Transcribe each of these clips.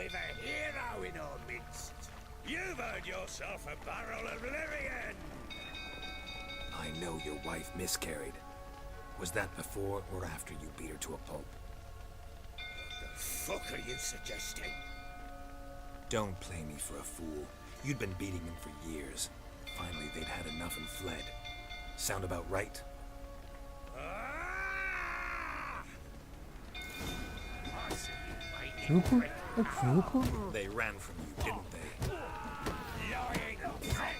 we've a hero in our midst. You've earned yourself a barrel of Lyrian. I know your wife miscarried. Was that before or after you beat her to a pulp? What the fuck are you suggesting? Don't play me for a fool. You'd been beating them for years. Finally, they'd had enough and fled. Sound about right? Ah! I see you waiting. They ran from you, didn't they? Lying prick!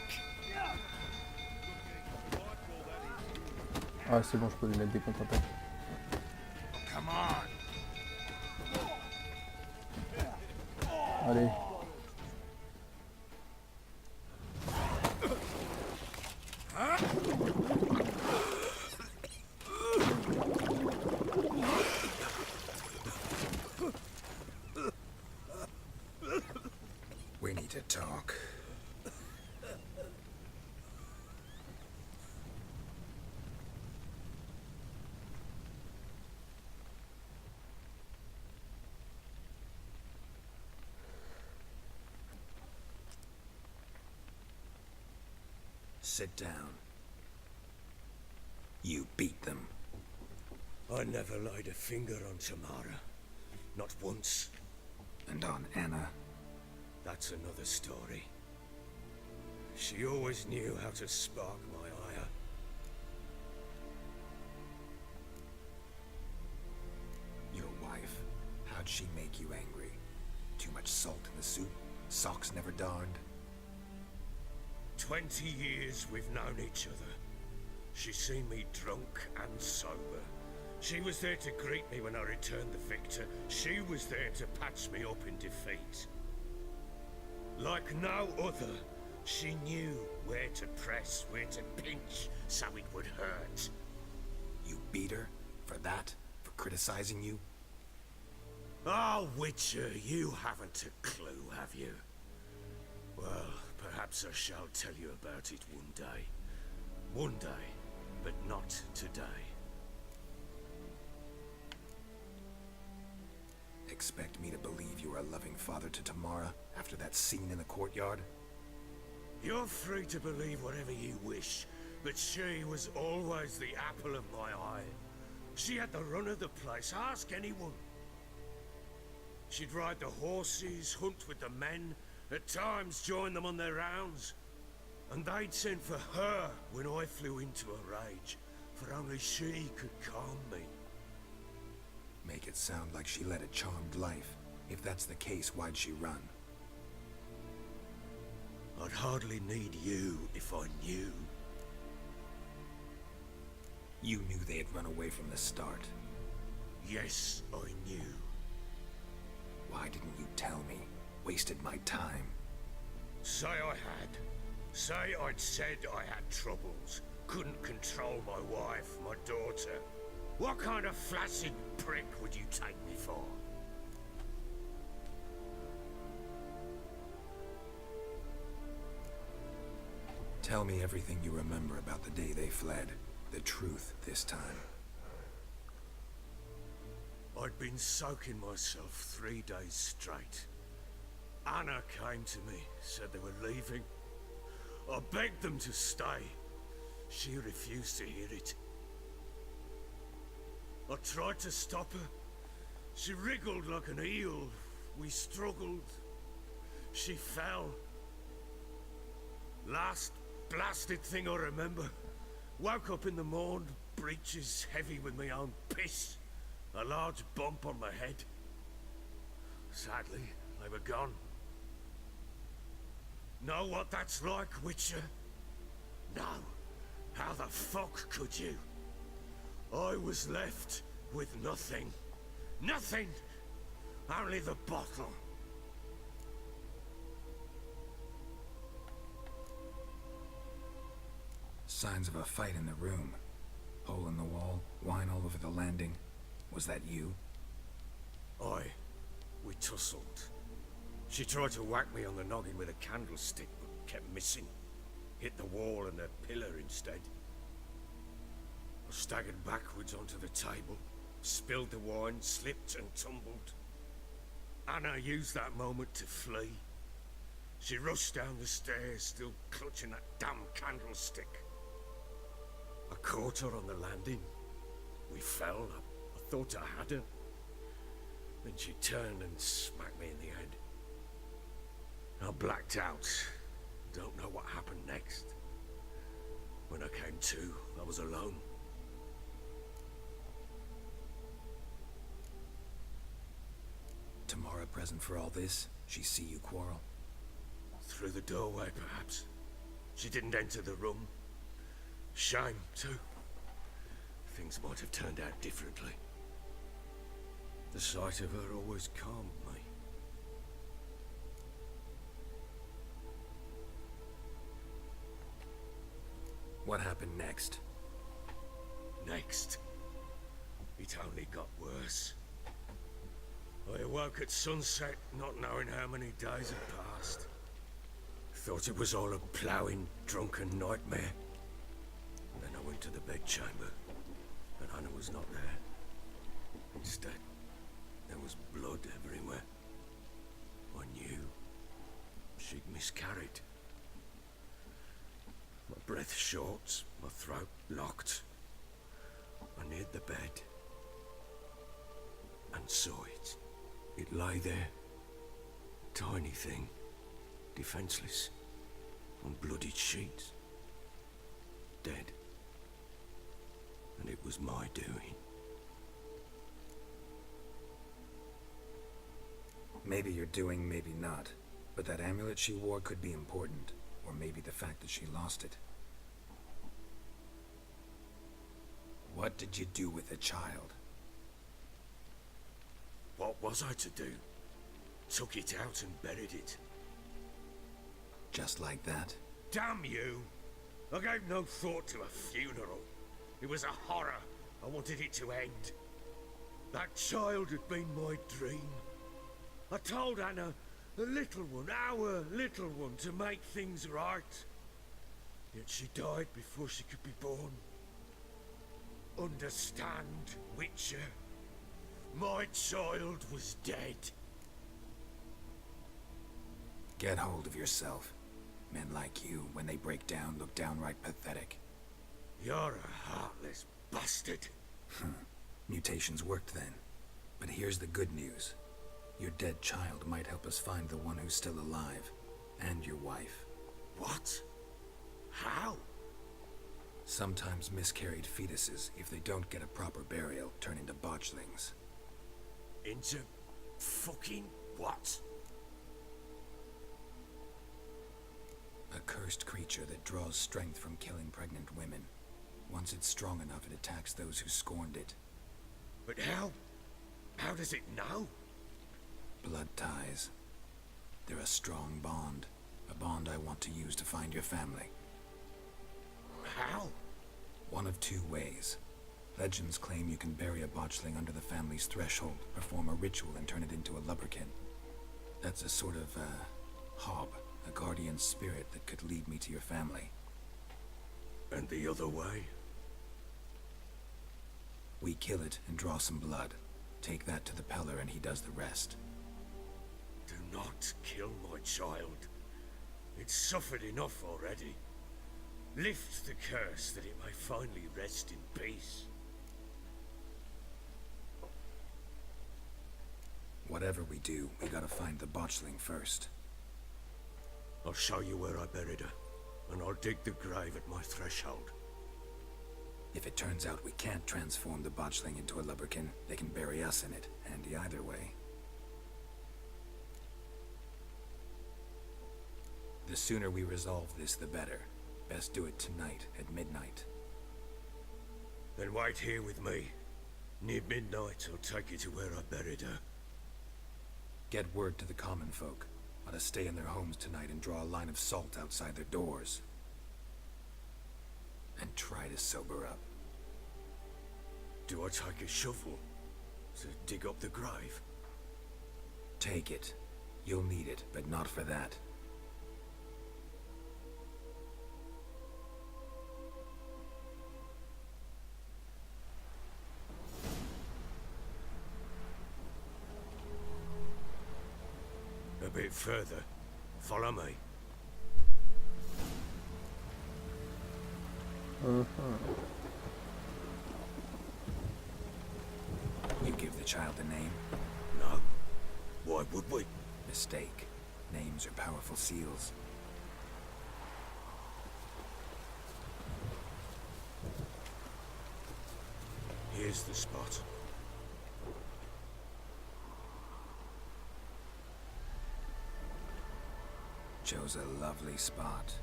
Ah, c'est bon, je peux lui mettre des contre-attaques. Come on! Allez. We need to talk. Sit down. You beat them. I never laid a finger on Tamara. Not once. And on Anna. That's another story. She always knew how to spark my ire. Your wife, how'd she make you angry? Too much salt in the soup? Socks never darned? 20 years we've known each other. She's seen me drunk and sober. She was there to greet me when I returned the victor. She was there to patch me up in defeat. Like no other, she knew where to press, where to pinch, so it would hurt. You beat her? For that? For criticizing you? Oh, Witcher, you haven't a clue, have you? Well, perhaps I shall tell you about it one day. One day, but not today. Expect me to believe you are a loving father to Tamara after that scene in the courtyard? You're free to believe whatever you wish, but she was always the apple of my eye. She had the run of the place, ask anyone. She'd ride the horses, hunt with the men, at times join them on their rounds. And they'd send for her when I flew into a rage, for only she could calm me. Make it sound like she led a charmed life. If that's the case, why'd she run? I'd hardly need you if I knew. You knew they had run away from the start. Yes, I knew. Why didn't you tell me? Wasted my time. Say I had. Say I'd said I had troubles. Couldn't control my wife, my daughter. What kind of flaccid prick would you take me for? Tell me everything you remember about the day they fled. The truth this time. I'd been soaking myself 3 days straight. Anna came to me, said they were leaving. I begged them to stay. She refused to hear it. I tried to stop her. She wriggled like an eel. We struggled. She fell. Last blasted thing I remember. Woke up in the morn, breeches heavy with my own piss. A large bump on my head. Sadly, they were gone. Know what that's like, Witcher? No. How the fuck could you? I was left with nothing. Nothing! Only the bottle. Signs of a fight in the room. Hole in the wall, wine all over the landing. Was that you? Aye. We tussled. She tried to whack me on the noggin with a candlestick, but kept missing. Hit the wall and a pillar instead. I staggered backwards onto the table, spilled the wine, slipped and tumbled. Anna used that moment to flee. She rushed down the stairs, still clutching that damn candlestick. I caught her on the landing. We fell. I thought I had her. Then she turned and smacked me in the head. I blacked out. Don't know what happened next. When I came to, I was alone. Tamara present for all this? She see you quarrel? Through the doorway, perhaps. She didn't enter the room. Shame, too. Things might have turned out differently. The sight of her always calmed me. What happened next? Next, it only got worse. I awoke at sunset, not knowing how many days had passed. Thought it was all a ploughing, drunken nightmare. Then I went to the bedchamber, and Anna was not there. Instead, there was blood everywhere. I knew she'd miscarried. My breath short, my throat locked. I neared the bed and saw it. It lay there, tiny thing, defenseless, on bloodied sheets, dead. And it was my doing. Maybe you're doing, maybe not. But that amulet she wore could be important. Or maybe the fact that she lost it. What did you do with the child? What was I to do? Took it out and buried it. Just like that? Damn you! I gave no thought to a funeral. It was a horror. I wanted it to end. That child had been my dream. I told Anna, the little one, our little one, to make things right. Yet she died before she could be born. Understand, Witcher? My child was dead. Get hold of yourself. Men like you, when they break down, look downright pathetic. You're a heartless bastard. Mutations worked then. But here's the good news. Your dead child might help us find the one who's still alive. And your wife. What? How? Sometimes miscarried fetuses, if they don't get a proper burial, turn into botchlings. Into fucking what? A cursed creature that draws strength from killing pregnant women. Once it's strong enough, it attacks those who scorned it. But how? How does it know? Blood ties. They're a strong bond. A bond I want to use to find your family. How? One of two ways. Legends claim you can bury a botchling under the family's threshold, perform a ritual, and turn it into a lubberkin. That's a sort of, hob, a guardian spirit that could lead me to your family. And the other way? We kill it and draw some blood. Take that to the Peller and he does the rest. Do not kill my child. It's suffered enough already. Lift the curse that it may finally rest in peace. Whatever we do, we gotta find the botchling first. I'll show you where I buried her, and I'll dig the grave at my threshold. If it turns out we can't transform the botchling into a lubberkin, they can bury us in it, handy either way. The sooner we resolve this, the better. Best do it tonight, at midnight. Then wait here with me. Near midnight, I'll take you to where I buried her. Get word to the common folk. Ought to stay in their homes tonight and draw a line of salt outside their doors. And try to sober up. Do I take a shovel to dig up the grave? Take it. You'll need it, but not for that. A bit further. Follow me. You give the child a name? No. Why would we? Mistake. Names are powerful seals. Here's the spot. Chose a lovely spot.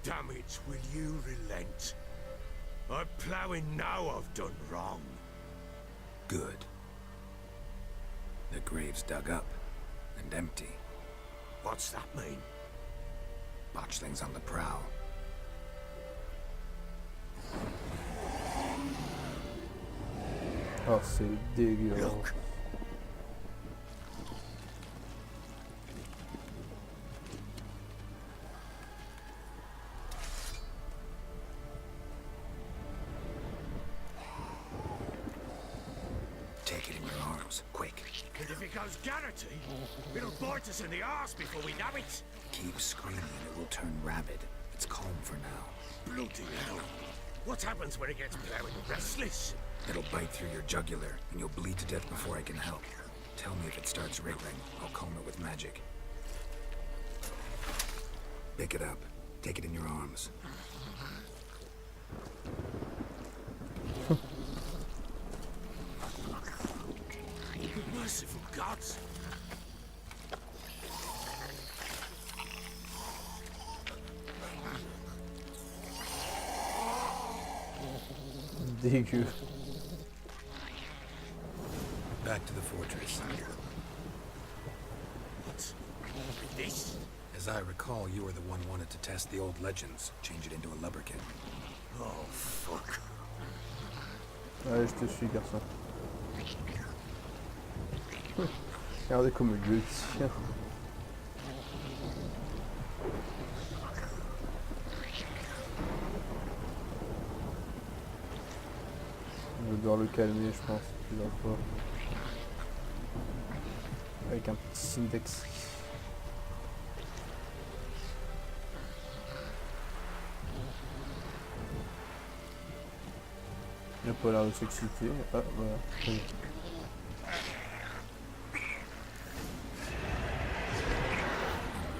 Damn it, will you relent? I'm ploughing now I've done wrong. Good. The grave's dug up and empty. What's that mean? Botchling's on the prowl. Oh, c'est dégueulasse. Look. Take it in your arms, quick. And if it goes Garrity, it'll bite us in the arse before we know it. Keep screaming, it will turn rabid. It's calm for now. Bloody hell. What happens when it gets ploughing restless? It'll bite through your jugular, and you'll bleed to death before I can help. Tell me if it starts wriggling. I'll calm it with magic. Pick it up. Take it in your arms. Merciful gods. Dégueu. Back to the fortress. What's this? As I recall, you were the one who wanted to test the old legends, change it into a lubberkin. Oh, fuck. Ouais, je te suis, garçon. Regardez comme il le tient. Je vais devoir le calmer, je pense, plusieurs fois. Avec un petit index. Il n'a pas l'air de s'exciter. Ah, voilà. Oui.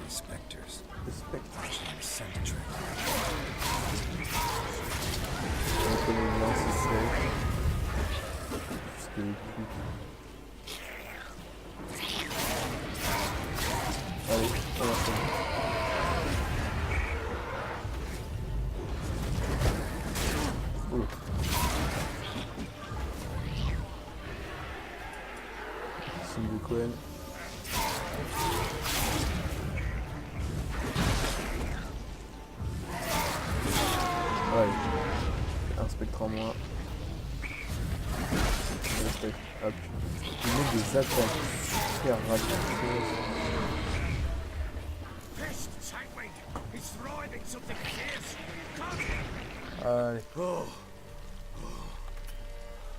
Spectres. Respecte. Scent trick. On connaît bien, c'est safe. Juste les trucs. Allez, on va faire. Oh. Signe de Cohen. Ouais, un spectre en moins. Le spectre, hop. Il met des attaques super rapides. Pest, Sightwing. He's thriving something fierce. Come. Allez, Oh,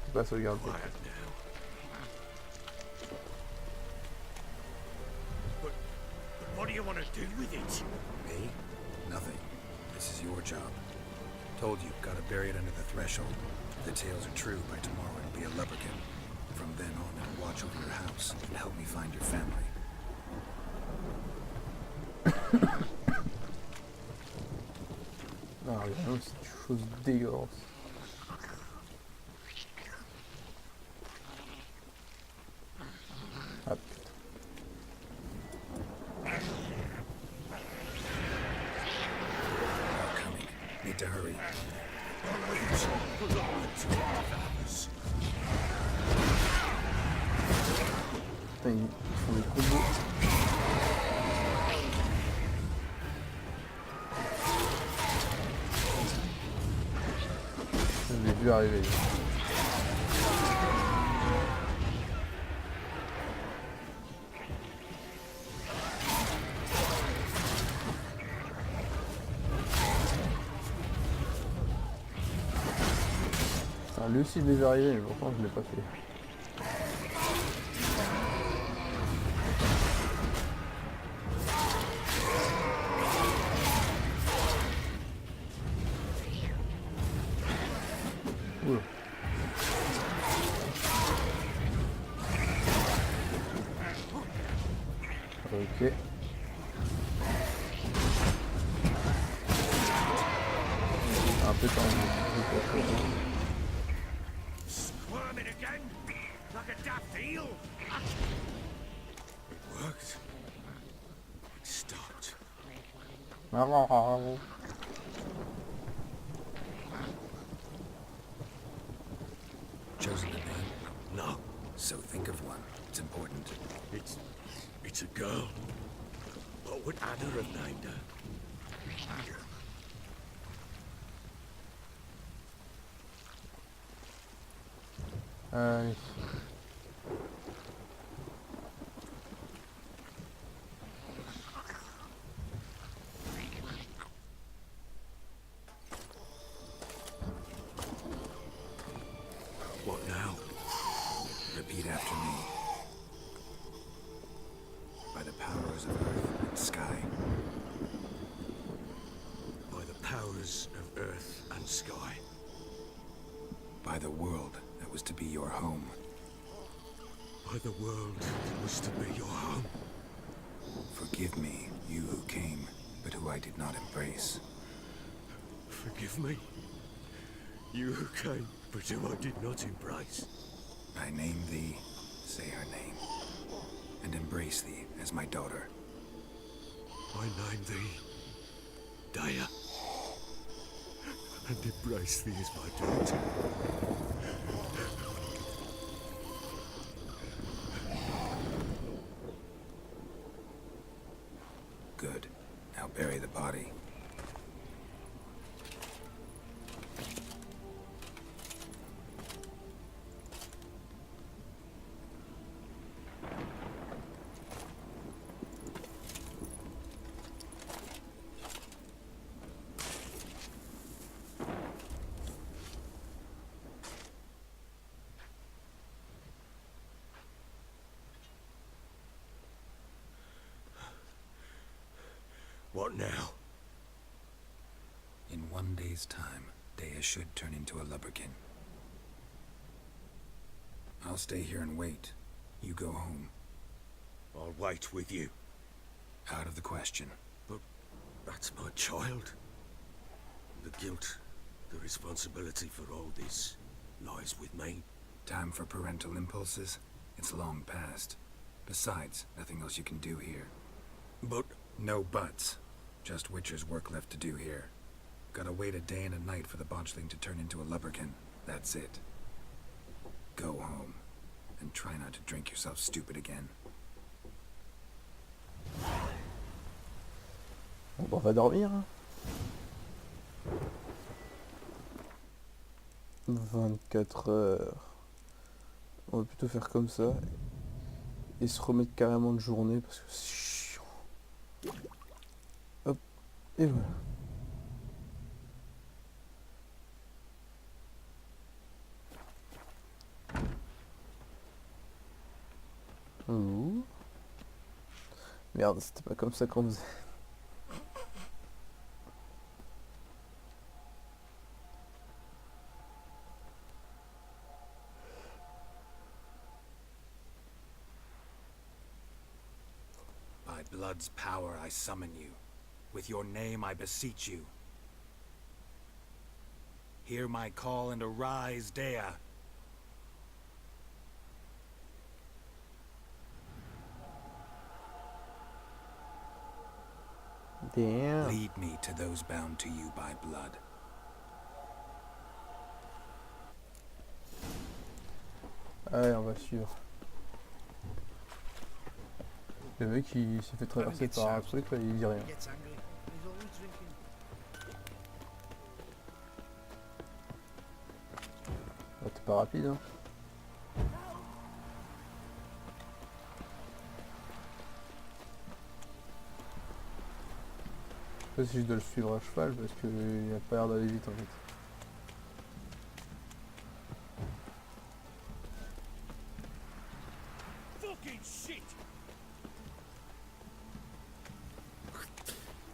faut pas sauvegarder. quiet now. But what do you want to do with it? Me? Nothing. This is your job. Told you, gotta bury it under the threshold. If the tales are true, by tomorrow it'll be a lubberkin. From then on, it'll watch over your house and help me find your family. Ah, rien, c'est une chose dégueulasse. Ah putain. They're coming. Need to hurry. Putain, ils font des combos. Je l'ai vu arriver. Putain, lui aussi il les est arrivé, mais pourtant je l'ai pas fait. Ok. Un peu tendu. Squirming again, like a daft eel. It worked. It stopped. Chosen a name? No, So think of one. It's important. it's a girl. What would Anna have named her? Allez. What now? Repeat after me. By the powers of earth and sky. By the powers of earth and sky. By the world that was to be your home. By the world that was to be your home. Forgive me, you who came, but who I did not embrace. Forgive me. You who came, but who I did not embrace. I name thee, say her name, and embrace thee as my daughter. I name thee Daya, and embrace thee as my daughter. Good. Now bury the body. What now? In 1 day's time, Dea should turn into a lubberkin. I'll stay here and wait. You go home. I'll wait with you. Out of the question. But that's my child. The guilt, the responsibility for all this lies with me. Time for parental impulses? It's long past. Besides, nothing else you can do here. But No buts. Just Witcher's work left to do here. Gotta wait a day and a night for the botchling to turn into a lubberkin. That's it. Go home. And try not to drink yourself stupid again. Bon, on va dormir. 24 heures. On va plutôt faire comme ça. Et se remettre carrément de journée parce que c'est chiant. Hop. Et voilà. Ouh. Merde, c'était pas comme ça qu'on faisait. By blood's power I summon you. With your name I beseech you. Hear my call and arise, Dea. Damn. Lead me to those bound to you by blood. Allez, on va suivre. Le mec il s'est fait traverser par un truc là, il dit rien. Ah, t'es pas rapide hein. Je sais pas si je dois le suivre à cheval parce qu'il a pas l'air d'aller vite en fait. fucking shit!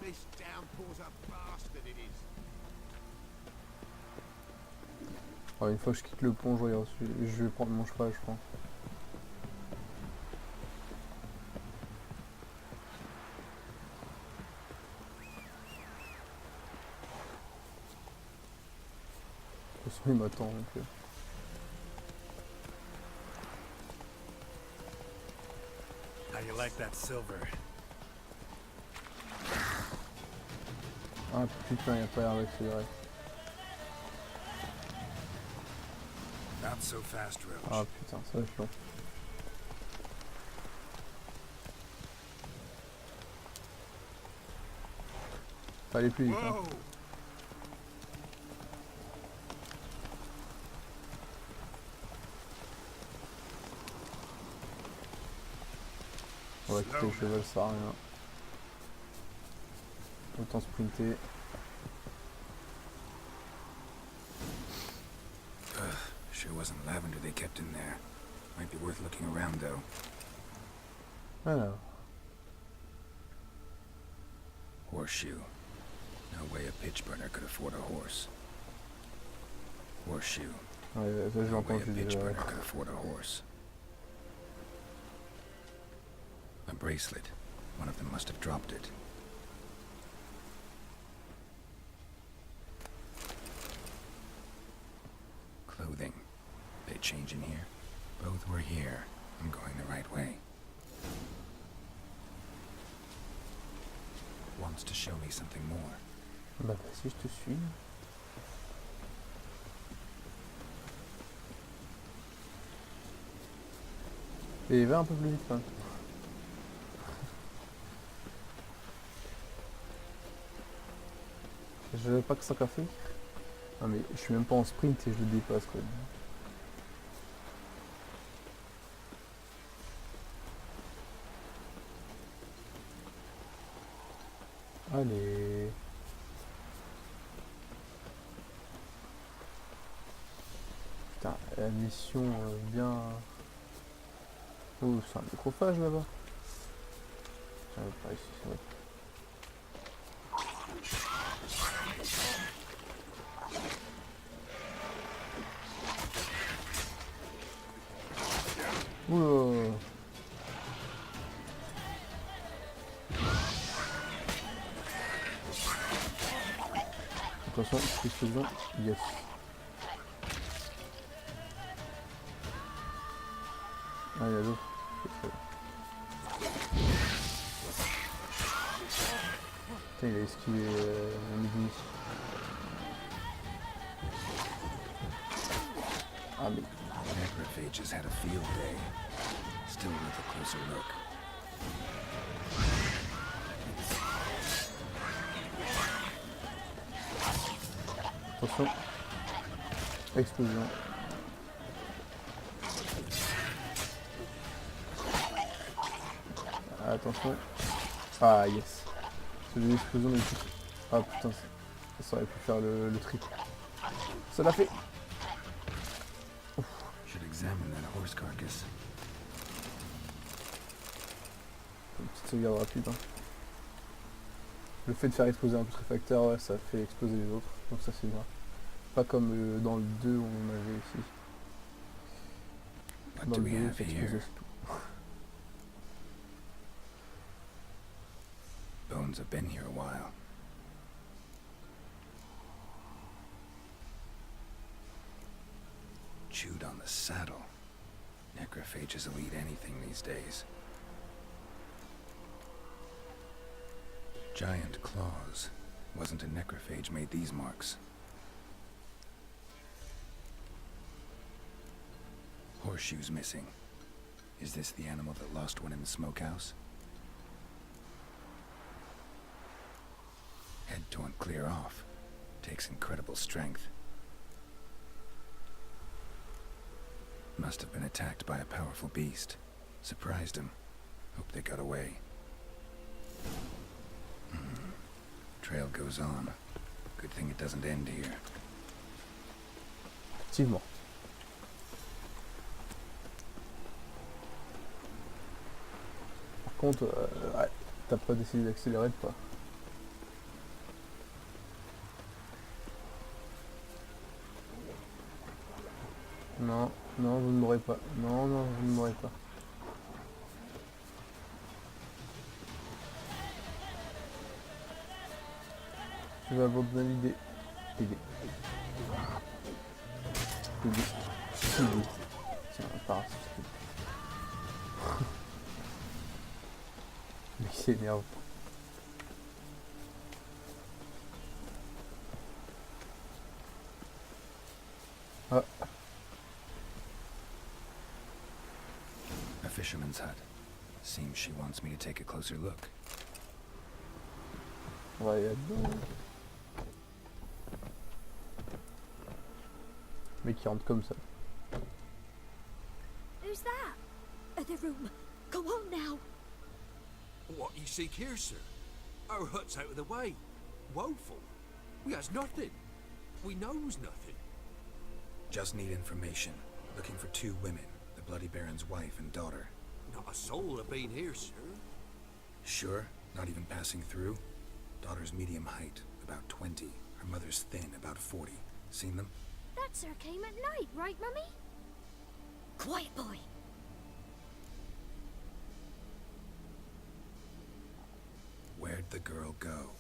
This downpour's a bastard, it is. Alors, une fois que je quitte le pont, je vais prendre mon cheval je pense. toute façon il m'attend donc... How you like that silver? Ah putain, y'a pas avec, c'est vrai. Not so fast, Roach. Ah putain, ça va être long. Faut aller plus vite, hein. Whoa! On va quitter le cheval, ça sert à rien. Autant sprinter. Sure wasn't lavender they kept in there. Might be worth looking around, though. Alors, Horseshoe. No way a pitch burner could afford a horse. Horseshoe. ouais, ça j'ai No way a entendu pitch déjà. burner could afford a horse. A bracelet. One of them must have dropped it. Clothing. They change in here? Both were here. I'm going the right way. Wants to show me something more. Bah vas-y, je te suis. Et va un peu plus vite quand même. Je n'avais pas que ça qu'a fait. Ah mais je suis même pas en sprint et je le dépasse quoi. Allez. Putain, la mission bien... Oh, c'est un microphage là-bas. J'arrive pas ici, c'est vrai. Oula. Attention, explosion, yes. Ah, il y a l'autre. Putain, il a esquivé un midi. Ah, mais... Necrophages had a field day. Still with a closer look. Attention. Explosion. Attention. Ah yes. C'est une explosion mais tout. Ah putain, ça aurait pu faire le triple. Ça l'a fait. Should examine that horse carcass. Une petite sauvegarde rapide. Hein. Le fait de faire exploser un putréfacteur, ouais, ça fait exploser les autres. Donc ça c'est bien. Pas comme dans le 2 où on avait ici. What Dans do le we 2, have c'est exploser here? tout. Bones have been here a while. Chewed on the saddle. Necrophages will eat anything these days. Giant claws. Wasn't a necrophage made these marks. Horseshoes missing. Is this the animal that lost one in the smokehouse? Head torn clear off. Takes incredible strength. Must have been attacked by a powerful beast. Surprised him. Hope they got away. Trail goes on. Good thing it doesn't end here. Effectivement. Par contre, ouais, t'as pas décidé d'accélérer de pas. Non, non, vous ne m'aurez pas. Non, non, vous ne m'aurez pas. Je vais abandonner l'idée. le dis. Speed. Tiens, par speed. Mais il s'énerve. Ah. A fisherman's hut. Seems she wants me to take a closer look. On va aller là-dedans. Mais qui rentre comme ça. Who's that? The room. Go on now. What you seek here, sir? Our hut's out of the way. Woeful. We has nothing. We knows nothing. Just need information. Looking for 2 women, the Bloody Baron's wife and daughter. Not a soul have been here, sir. Sure? Not even passing through? Daughter's medium height, about 20. Her mother's thin, about 40. Seen them? That sir came at night, right, Mummy? Quiet, boy. Where'd the girl go?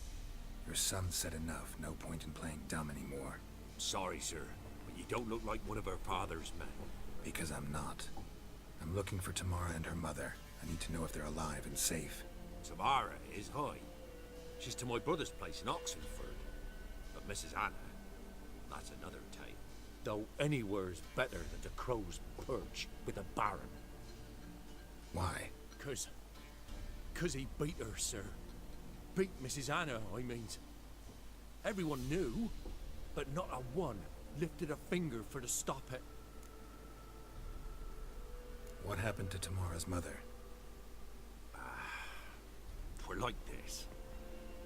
Your son said enough, no point in playing dumb anymore. Sorry, sir, but you don't look like one of our father's men. Because I'm not. I'm looking for Tamara and her mother. I need to know if they're alive and safe. Tamara is high. She's to my brother's place in Oxenford. But Mrs. Anna, that's another tale. Though anywhere's better than the Crow's Perch with a baron. Why? Cause he beat her, sir. Beat Mrs. Anna, I means. Everyone knew, but not a one lifted a finger for to stop it. What happened to Tamara's mother? Twere like this.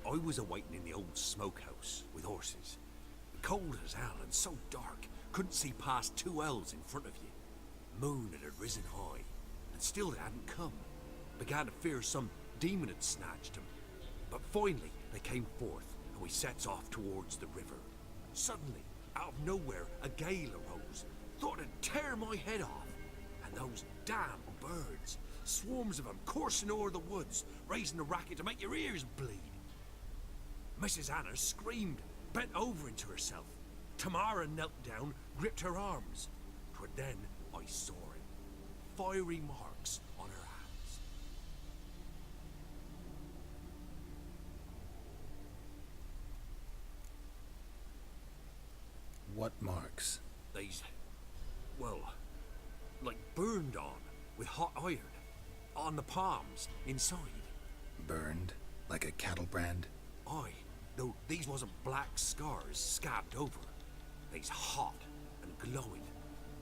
I was awaiting in the old smokehouse with horses. Cold as hell and so dark, couldn't see past 2 ells in front of you. Moon had risen high, and still it hadn't come. Began to fear some demon had snatched him. But finally they came forth, and we sets off towards the river. Suddenly, out of nowhere, a gale arose. Thought it'd tear my head off. And those damn birds, swarms of them coursing o'er the woods, raising a racket to make your ears bleed. Mrs. Anna screamed, bent over into herself. Tamara knelt down, gripped her arms. 'Twere then I saw it. Fiery marks on her hands. What marks? These, well, like burned on with hot iron. On the palms, inside. Burned? Like a cattle brand? Aye, though these wasn't black scars scabbed over. They's hot and glowing,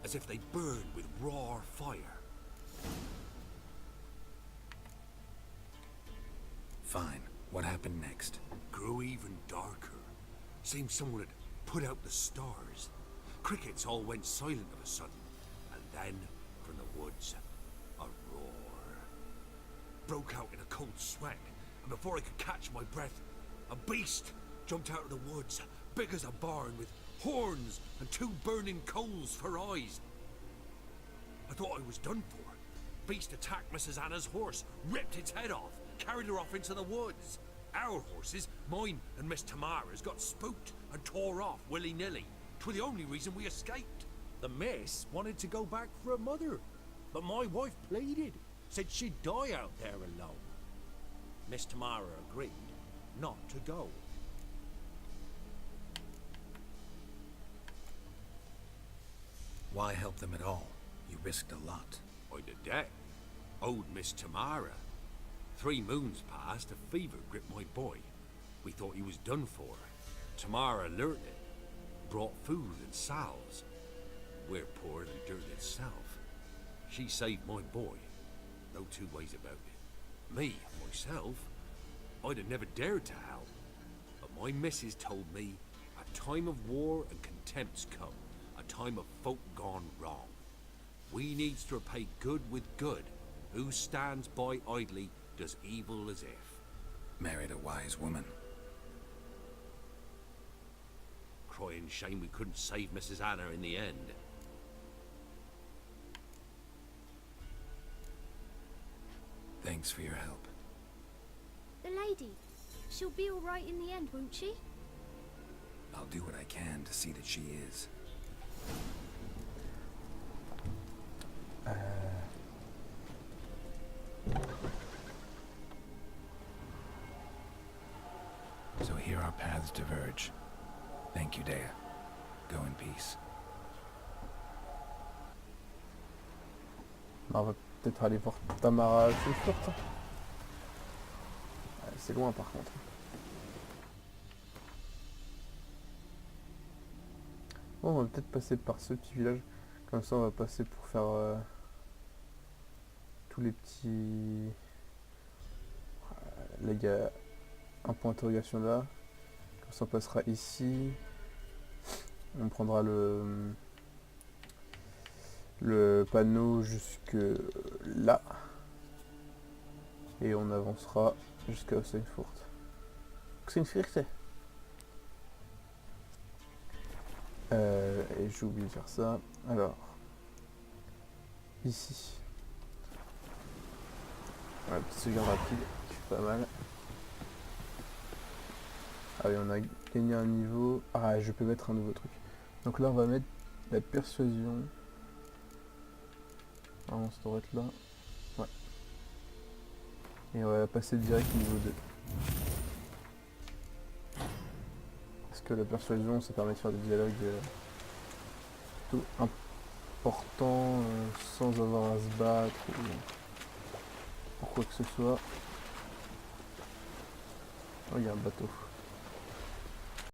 as if they burned with raw fire. Fine. What happened next? Grew even darker. Seemed someone had put out the stars. Crickets all went silent of a sudden, and then, from the woods, a roar. Broke out in a cold sweat, and before I could catch my breath, a beast jumped out of the woods, big as a barn, with horns and 2 burning coals for eyes. I thought I was done for. Beast attacked Mrs. Anna's horse, ripped its head off, carried her off into the woods. Our horses, mine and Miss Tamara's, got spooked and tore off willy-nilly. 'Twere the only reason we escaped. The miss wanted to go back for her mother, but my wife pleaded, said she'd die out there alone. Miss Tamara agreed not to go. Why help them at all? You risked a lot. I'd a debt. Owed Miss Tamara. 3 moons passed, a fever gripped my boy. We thought he was done for. Tamara learnt it. Brought food and salves. We're poorer than dirt itself. She saved my boy. No 2 ways about it. Me, myself, I'd have never dared to help. But my missus told me a time of war and contempt's come. A time of folk gone wrong. We needs to repay good with good. Who stands by idly does evil as if. Married a wise woman. Crying shame we couldn't save Mrs. Anna in the end. Thanks for your help. The lady. She'll be all right in the end, won't she? I'll do what I can to see that she is. So here our paths diverge. Thank you, Dea. Go in peace. On va peut-être aller voir Tamara assez forte. C'est loin par contre. Bon, on va peut-être passer par ce petit village. Comme ça on va passer pour faire tous les petits... Là il y a un point d'interrogation là. Comme ça on passera ici. On prendra le panneau jusque là. Et on avancera jusqu'à Oxenfurt. Oxenfurt. Et j'ai oublié de faire ça. Alors, ici. Voilà, petit sauvegarde rapide qui fait pas mal. Ah oui, on a gagné un niveau. Ah, je peux mettre un nouveau truc. Donc là, on va mettre la persuasion. Ah, on se doit être là. Ouais. Et on va passer direct au niveau 2. Parce que la persuasion, ça permet de faire des dialogues plutôt importants sans avoir à se battre ou quoi que ce soit. Oh, il y a un bateau.